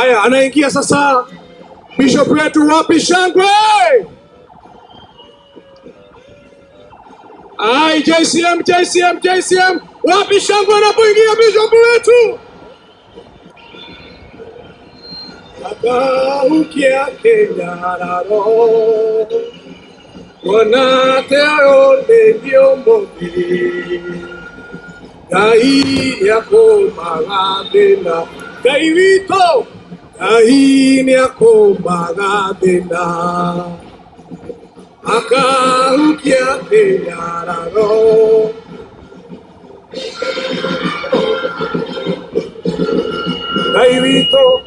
Haya, anaingia sasa bishop wetu. Wapi shangwe? Ai, JCM, wapi shangwe anapoingia bishop wetu? Akaukia Kenya raro Wanate onde diomboki Gai yako magadena Gai vito Gai yako magadena Akaukia Kenya raro Gai vito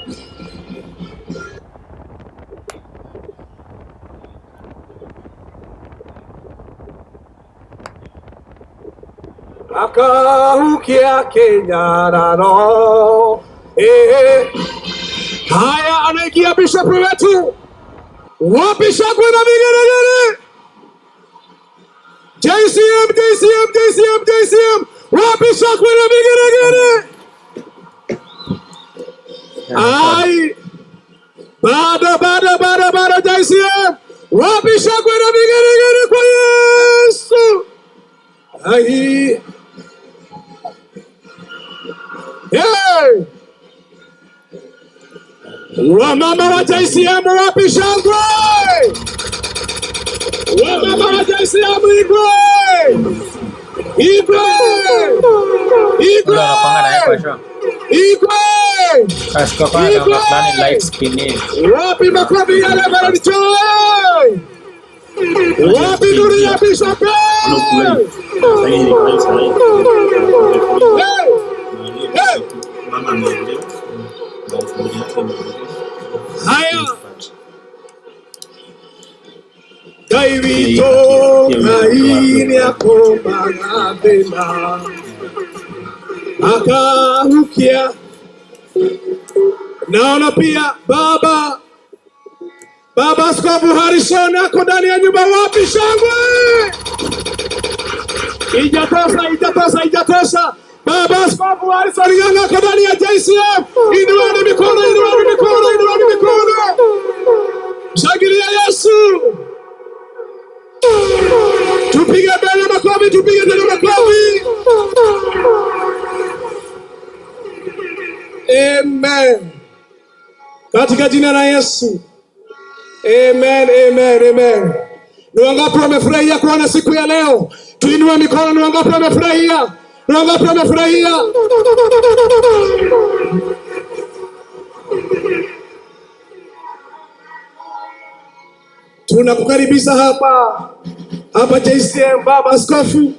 Akaukia Kenya raro. Haya, anaingia bishop wetu. Wapi shangwe na vigelegele? JCM. Wapi shangwe na vigelegele? Ai, bada JCM. Wapi shangwe na vigelegele kwa Yesu? Ai. Hey! Wamama wa JCM wapi shangwe? Wamama wa JCM Igwe! Wapi makofi yale Baradichoy? Wapi nuri ya bishop? Haya, Daivito kaini yako magadena Akaukia. Naona pia baba Askofu Harrison ako ndani ya nyumba. Wapi shangwe? Ijatosha. Baba Askofu Harrison ako ndani ya JCM. Inueni mikono. Shangilia Yesu. Tupige tena makofi. Amen. Katika jina la Yesu. Amen. Ni wangapi wamefurahia kuona siku ya leo? Tuinue mikono. Ni wangapi wamefurahia? Tunakukaribisha hapa JCM, Baba Askofu.